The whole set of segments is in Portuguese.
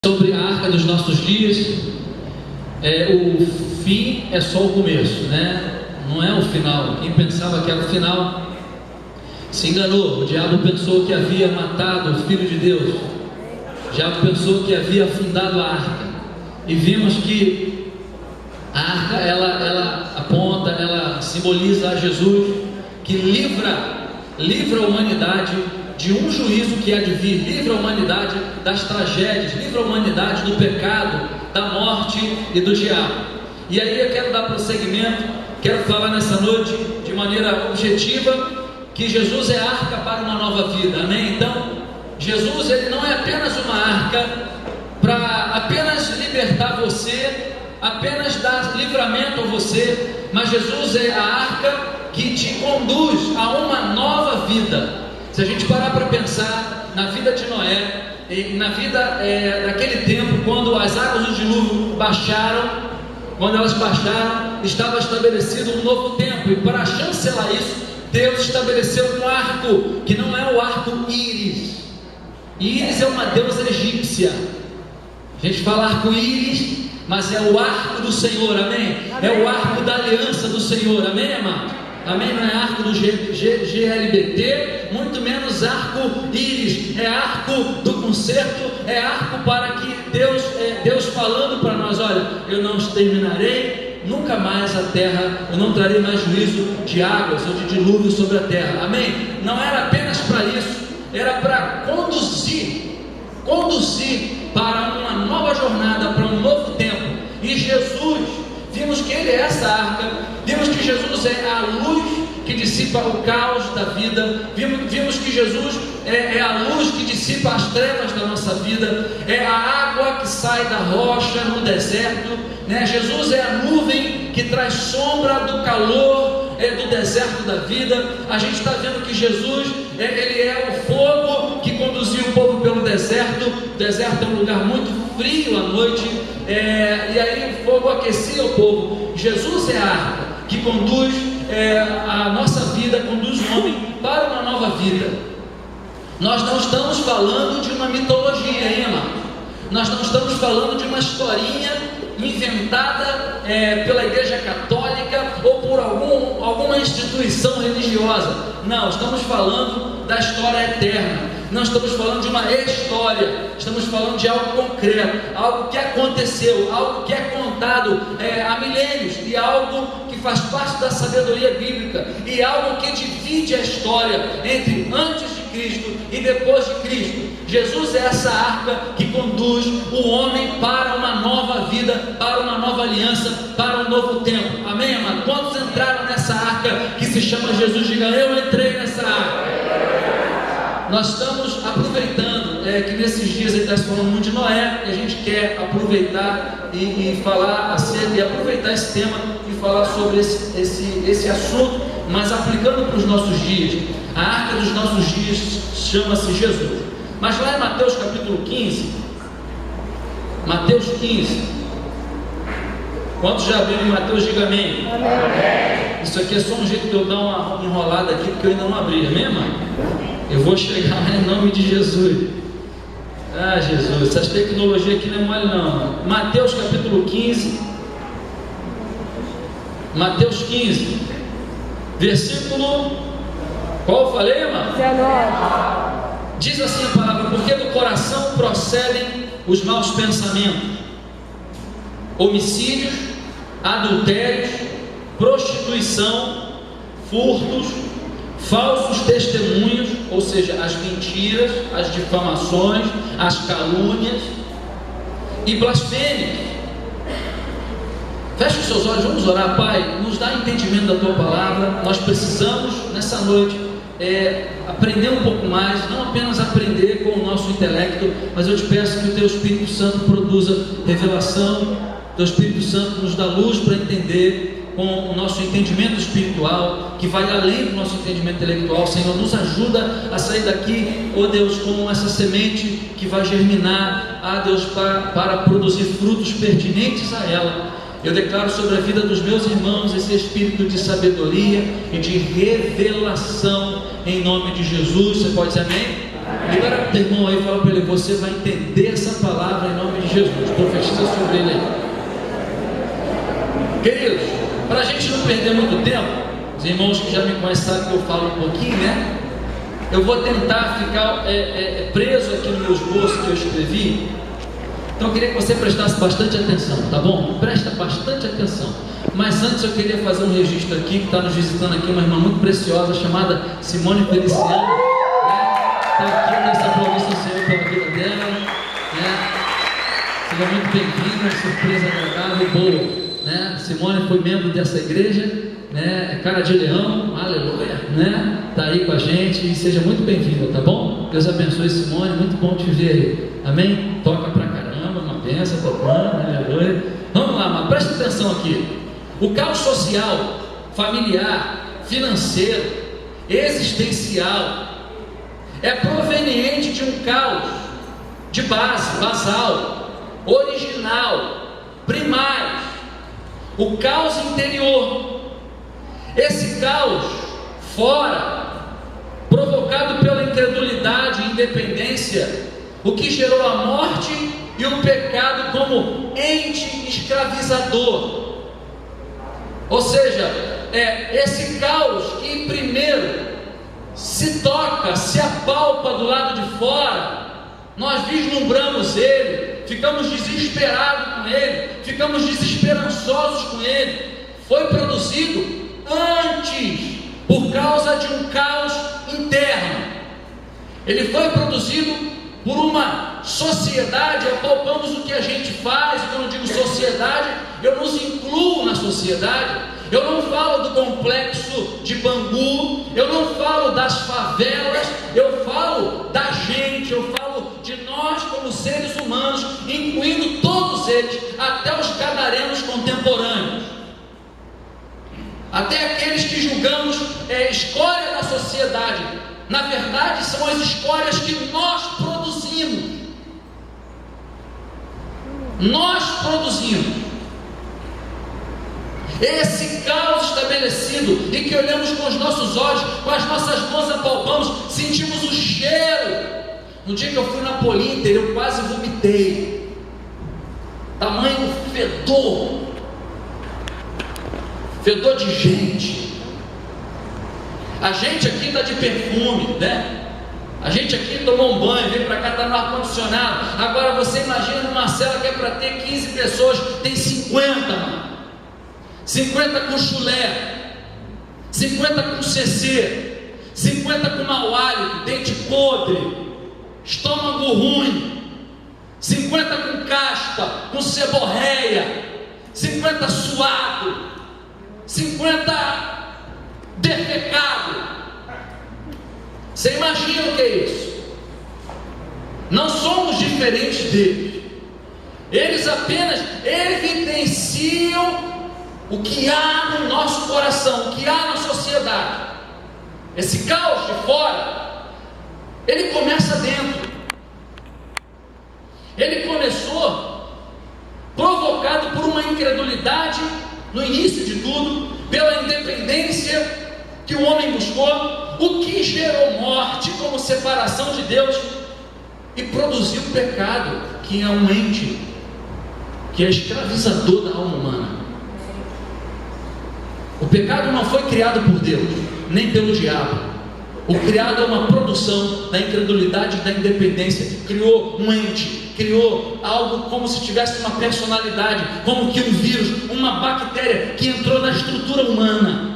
Sobre a arca dos nossos dias. O fim é só o começo, né? Não é o final. Quem pensava que era o final se enganou. O diabo pensou que havia matado o Filho de Deus. O diabo pensou que havia afundado a arca. E vimos que a arca, ela aponta, ela simboliza a Jesus, que livra a humanidade de um juízo que há de vir, livra a humanidade das tragédias, livra a humanidade do pecado, da morte e do diabo. E aí eu quero dar prosseguimento, quero falar nessa noite de maneira objetiva que Jesus é a arca para uma nova vida, amém? Então, Jesus, ele não é apenas uma arca para apenas libertar você, apenas dar livramento a você, mas Jesus é a arca que te conduz a uma nova vida. Se a gente parar para pensar na vida de Noé, na vida daquele tempo, quando as águas do dilúvio baixaram, quando elas baixaram, estava estabelecido um novo tempo, e para chancelar isso, Deus estabeleceu um arco, que não é o arco Íris. Íris é uma deusa egípcia. A gente fala arco-íris, mas é o arco do Senhor, amém? É o arco da aliança do Senhor, amém, amado? Amém? Não é arco do GLBT, muito menos arco-íris, é arco do concerto, é arco para que Deus falando para nós: olha, eu não exterminarei nunca mais a terra, eu não trarei mais juízo de águas ou de dilúvio sobre a terra, amém? Não era apenas para isso, era para conduzir para uma nova jornada, para um novo tempo. E Jesus, vimos que Ele é essa arca, vimos que Jesus é a luz que dissipa o caos da vida, vimos que Jesus é a luz que dissipa as trevas da nossa vida, é a água que sai da rocha no deserto, né? Jesus é a nuvem que traz sombra do calor do deserto da vida. A gente está vendo que Jesus, Ele é o fogo que conduziu o povo pelo deserto. O deserto é um lugar muito frio à noite, e aí o fogo aquecia o povo. Jesus é a arca que conduz a nossa vida, conduz o homem para uma nova vida. Nós não estamos falando de uma mitologia, hein, amado? Nós não estamos falando de uma historinha inventada pela Igreja Católica ou por alguma instituição religiosa. Não, estamos falando da história eterna. Não estamos falando de uma história, estamos falando de algo concreto, algo que aconteceu, algo que é contado há milênios, e algo que faz parte da sabedoria bíblica, e algo que divide a história entre antes de Cristo e depois de Cristo. Jesus é essa arca que conduz o homem para uma nova vida, para uma nova aliança, para um novo tempo. Amém, amado? Quantos entraram nessa arca que se chama Jesus? Diga: eu entrei nessa arca. Nós estamos aproveitando que nesses dias ele está falando muito de Noé, e a gente quer aproveitar e falar acerca, e aproveitar esse tema e falar sobre esse assunto, mas aplicando para os nossos dias. A arca dos nossos dias chama-se Jesus. Mas lá em Mateus capítulo 15, Mateus 15, quantos já abriram em Mateus? Diga amém. Amém. Isso aqui é só um jeito de eu dar uma enrolada aqui, porque eu ainda não abri, amém, mano? Eu vou chegar lá em nome de Jesus. Ah, Jesus, essas tecnologias aqui não é mole não. Mateus capítulo 15, Mateus 15, versículo, qual eu falei, irmão? 19. Diz assim a palavra: porque do coração procedem os maus pensamentos, homicídios, adultérios, prostituição, furtos, falsos testemunhos, ou seja, as mentiras, as difamações, as calúnias e blasfêmias. Feche os seus olhos, vamos orar. Pai, nos dá entendimento da Tua palavra. Nós precisamos nessa noite aprender um pouco mais, não apenas aprender com o nosso intelecto, mas eu te peço que o Teu Espírito Santo produza revelação. O Teu Espírito Santo nos dá luz para entender com o nosso entendimento espiritual, que vai além do nosso entendimento intelectual. Senhor, nos ajuda a sair daqui, ó Deus, com essa semente que vai germinar, Deus, para produzir frutos pertinentes a ela. Eu declaro sobre a vida dos meus irmãos esse espírito de sabedoria e de revelação, em nome de Jesus. Você pode dizer amém? Amém. Agora, teu irmão aí, fala para ele: você vai entender essa palavra em nome de Jesus. Profetiza sobre ele aí. Queridos, para a gente não perder muito tempo, os irmãos que já me conhecem sabem que eu falo um pouquinho, né? Eu vou tentar ficar preso aqui no meu esboço que eu escrevi. Então eu queria que você prestasse bastante atenção, tá bom? Presta bastante atenção. Mas antes eu queria fazer um registro aqui, que está nos visitando aqui, uma irmã muito preciosa, chamada Simone Feliciano, né? Está aqui nessa aplaudir ao Senhor pela vida dela, né? Seja muito bem-vinda, surpresa agradável e boa, né? Simone foi membro dessa igreja, né? É cara de leão, aleluia, né? Está aí com a gente e seja muito bem-vinda, tá bom? Deus abençoe, Simone, muito bom te ver aí, amém? Toca pra caramba, uma benção, tocando, aleluia. Vamos lá, mas presta atenção aqui. O caos social, familiar, financeiro, existencial é proveniente de um caos de base, basal, original, primário, o caos interior. Esse caos fora, provocado pela incredulidade e independência, o que gerou a morte e o pecado como ente escravizador. Ou seja, esse caos que primeiro se toca, se apalpa do lado de fora, nós vislumbramos ele, ficamos desesperados com ele, ficamos desesperançosos com ele. Foi produzido antes, por causa de um caos interno. Ele foi produzido por uma sociedade. Apalpamos o que a gente faz. Quando eu digo sociedade, eu nos incluo na sociedade. Eu não falo do complexo de Bangu, eu não falo das favelas, eu falo da gente, eu falo de nós como seres humanos, incluindo todos eles, até os gadarenos contemporâneos, até aqueles que julgamos escória da sociedade. Na verdade, são as escórias que nós produzimos. Nós produzimos. Esse caos estabelecido, e que olhamos com os nossos olhos, com as nossas mãos apalpamos, sentimos o cheiro. No dia que eu fui na Polinter, eu quase vomitei. Tamanho fedor. Fedor de gente. A gente aqui está de perfume, né? A gente aqui tomou um banho, veio para cá, está no ar-condicionado. Agora você imagina numa cela que é para ter 15 pessoas, tem 50, mano. 50 com chulé, 50 com CC, 50 com mau hálito, dente podre, estômago ruim, 50 com caspa, com seborréia, 50 suado, 50 defecado. Você imagina o que é isso? Não somos diferentes deles. Eles apenas evidenciam o que há no nosso coração, o que há na sociedade. Esse caos de fora, ele começa dentro. Ele começou provocado por uma incredulidade no início de tudo, pela independência que o homem buscou, o que gerou morte como separação de Deus e produziu o pecado, que é um ente que é escravizador da alma humana. O pecado não foi criado por Deus, nem pelo diabo. O criado é uma produção da incredulidade e da independência. Criou um ente, criou algo como se tivesse uma personalidade, como que um vírus, uma bactéria que entrou na estrutura humana.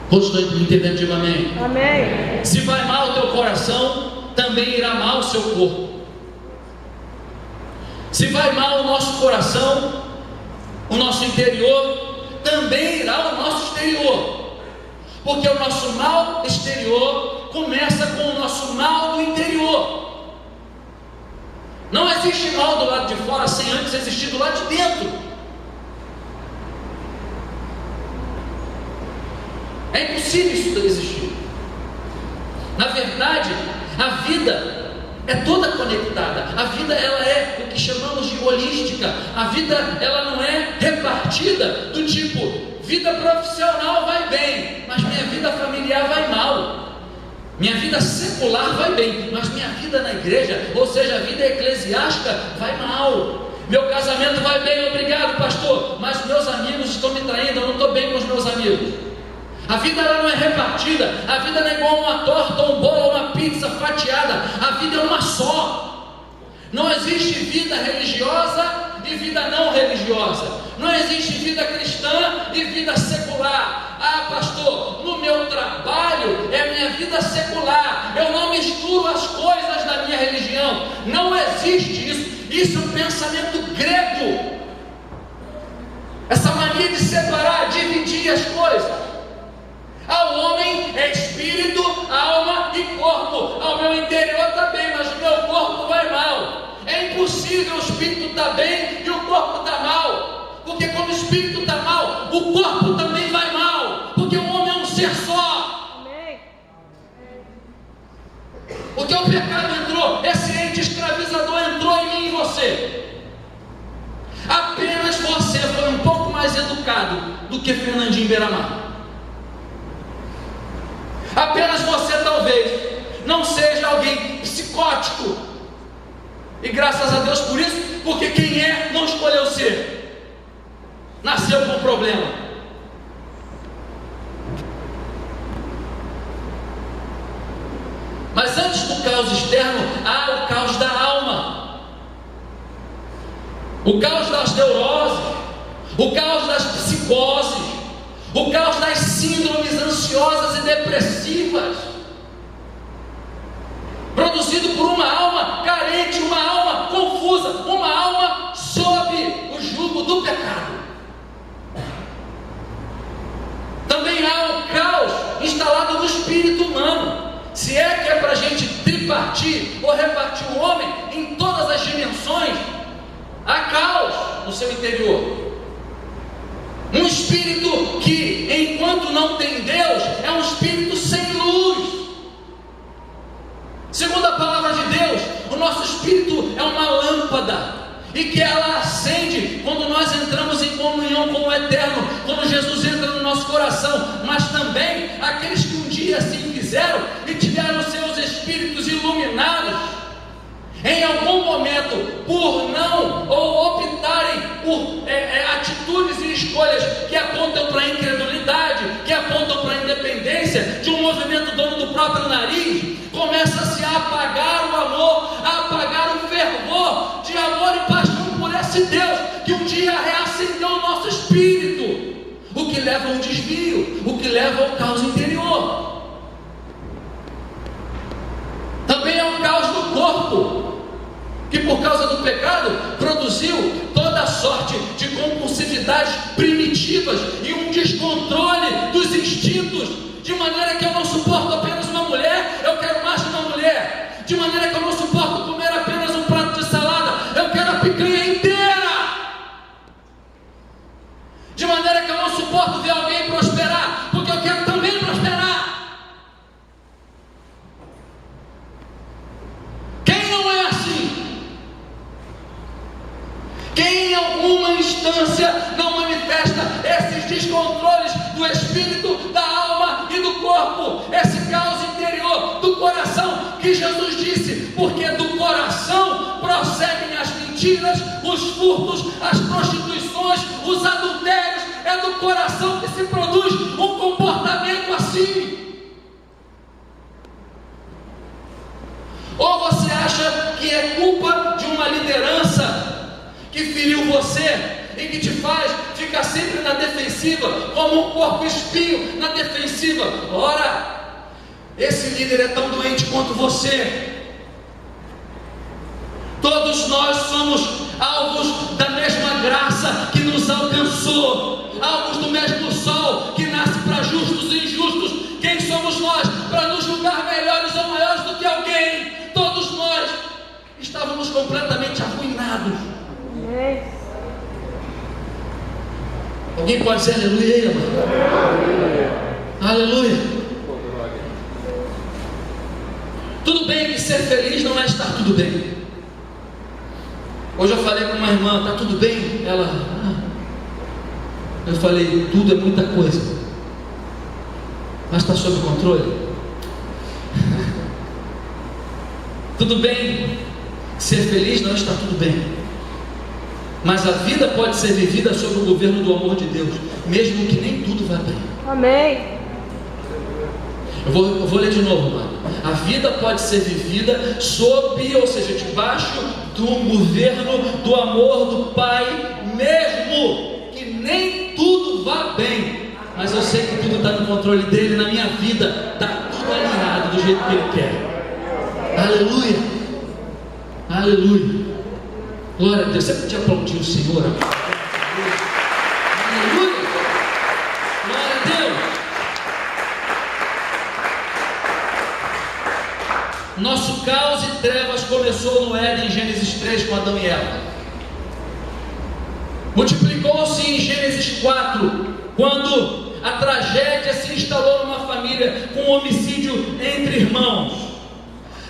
Todos estão entendendo? Diga amém. Amém. Se vai mal o teu coração, também irá mal o seu corpo. Se vai mal o nosso coração, o nosso interior, também irá o nosso exterior. Porque o nosso mal exterior começa com o nosso mal do interior. Não existe mal do lado de fora sem antes existir do lado de dentro. É impossível isso existir. Na verdade, a vida é toda conectada. A vida, ela é o que chamamos de holística. A vida, ela não é repartida do tipo, vida profissional vai bem, mas minha vida familiar vai mal. Minha vida secular vai bem, mas minha vida na igreja, ou seja, a vida eclesiástica, vai mal. Meu casamento vai bem, obrigado pastor, mas meus amigos estão me traindo, eu não estou bem com os meus amigos. A vida ela não é repartida, a vida não é igual uma torta, um bolo, uma pizza fatiada, a vida é uma só. Não existe vida religiosa e vida não religiosa, não existe vida cristã e vida secular. Ah pastor, no meu trabalho é minha vida secular, eu não misturo as coisas da minha religião. Não existe isso, isso é um pensamento grego, essa mania de separar, dividir as coisas. Ao homem é espírito, alma e corpo. Ao meu interior está bem, mas o meu corpo vai mal. É impossível o espírito estar bem e o corpo está mal, porque quando o espírito está mal, o corpo também vai mal, porque o homem é um ser só. Porque o pecado entrou, esse ente escravizador entrou em mim e em você. Apenas você foi um pouco mais educado do que Fernandinho Beiramar. Apenas você talvez não seja alguém psicótico, e graças a Deus por isso, porque quem é não escolheu ser, nasceu com um problema. Mas antes do caos externo, há o caos da alma, o caos das neuroses, o caos das psicoses, o caos das síndromes ansiosas e depressivas, produzido por uma alma carente, uma alma confusa, uma alma sob o jugo do pecado. Também há o caos instalado no espírito humano. Se é que é para a gente tripartir ou repartir o homem em todas as dimensões, há caos no seu interior. Um espírito que, enquanto não tem Deus, é um espírito sem luz. Segundo a palavra de Deus, o nosso espírito é uma lâmpada, e que ela acende quando nós entramos em comunhão com o Eterno, quando Jesus entra no nosso coração. Mas também aqueles que um dia assim fizeram e tiveram seus espíritos iluminados, em algum momento, por não ou optarem por atitudes e escolhas que apontam para a incredulidade, que apontam para a independência, de um movimento dono do próprio nariz, começa-se a apagar o amor, a apagar o fervor de amor e paixão por esse Deus que um dia reacendeu o nosso espírito, o que leva a um desvio, o que leva ao caos interior. Também é um caos do corpo, que por causa do pecado produziu toda a sorte de compulsividades primitivas e um descontrole dos instintos, de maneira que eu não suporto apenas uma mulher, eu quero mais de uma mulher, de maneira que eu não suporto comer apenas um prato de salada, eu quero a picanha inteira, de maneira que eu não suporto ver alguém prosperar, porque eu quero também prosperar. Quem não é assim? Quem em alguma instância não manifesta esses descontroles do espírito, da alma e do corpo, esse caos interior do coração, que Jesus disse, porque do coração procedem as mentiras, os furtos, as prostituições, os adultérios, é do coração que se produz um comportamento assim. Ou você acha que é culpa de uma liderança que feriu você e que te faz ficar sempre na defensiva, como um porco espinho na defensiva? Ora, esse líder é tão doente quanto você. Todos nós somos alvos da mesma graça que nos alcançou, alvos do mesmo sol que nasce para justos e injustos. Quem somos nós para nos julgar melhores ou maiores do que alguém? Todos nós estávamos completamente arruinados. Alguém pode dizer aleluia, mano? Aleluia. Tudo bem que ser feliz não é estar tudo bem. Hoje eu falei com uma irmã, está tudo bem? Ela, eu falei, tudo é muita coisa, mas está sob controle? Tudo bem ser feliz, não está tudo bem, mas a vida pode ser vivida sob o governo do amor de Deus, mesmo que nem tudo vá bem. Amém. Eu vou ler de novo, mano. A vida pode ser vivida sob, ou seja, debaixo do governo do amor do Pai, mesmo que nem tudo vá bem, mas eu sei que tudo está no controle dele. Na minha vida está tudo alinhado do jeito que ele quer. Aleluia, aleluia, glória a Deus. Você podia aplaudir o Senhor? Aleluia, glória a Deus. Nosso caos e trevas começou no Éden, em Gênesis 3, com Adão e Eva. Multiplicou-se em Gênesis 4, quando a tragédia se instalou numa família com homicídio entre irmãos.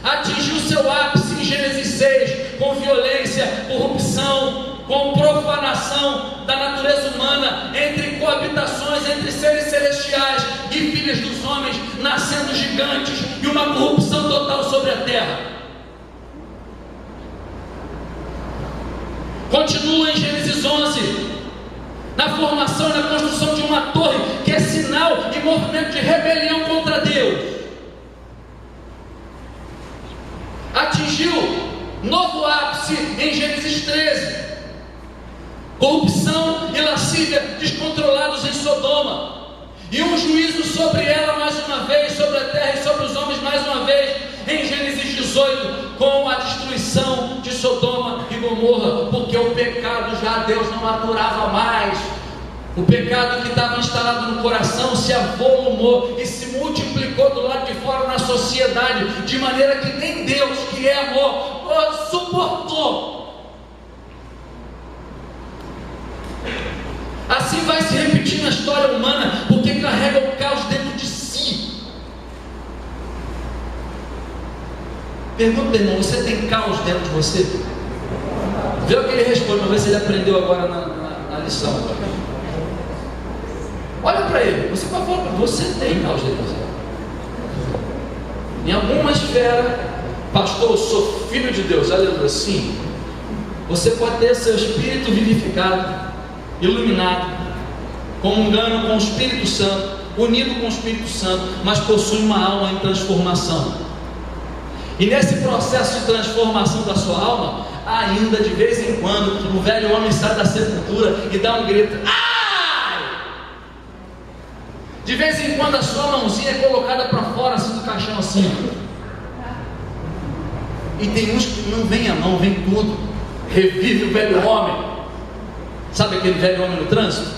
Atingiu seu ápice em Gênesis 6, com violência, corrupção, com profanação da natureza humana, entre coabitações entre seres celestiais e filhos dos homens, nascendo gigantes, e uma corrupção total sobre a terra. Continua em Gênesis 11, na formação e na construção de uma torre, que é sinal e movimento de rebelião contra Deus. Atingiu novo ápice em Gênesis 13, corrupção e lascívia descontrolados em Sodoma, e um juízo sobre ela mais uma vez, sobre a terra e sobre os homens mais uma vez, em Gênesis 18, com a destruição de Sodoma e Gomorra, porque o pecado já Deus não aturava mais. O pecado que estava instalado no coração se avolumou e se multiplicou do lado de fora na sociedade, de maneira que nem Deus, que é amor, suportou. Assim vai se repetir na história humana, porque carrega o caos dentro de si. Pergunta, irmão, você tem caos dentro de você? Vê o que ele responde, vamos ver se ele aprendeu agora na lição. Olha para ele, você pode falar, você tem caos dentro de você. Em alguma esfera, pastor, eu sou filho de Deus, aleluia, sim. Você pode ter seu espírito vivificado, iluminado, comungando com o Espírito Santo, unido com o Espírito Santo, mas possui uma alma em transformação. E nesse processo de transformação da sua alma, ainda de vez em quando, o velho homem sai da sepultura e dá um grito, ai! De vez em quando a sua mãozinha é colocada para fora assim do caixão assim. E tem uns que não vem a mão, vem tudo. Revive o velho homem. Sabe aquele velho homem no trânsito?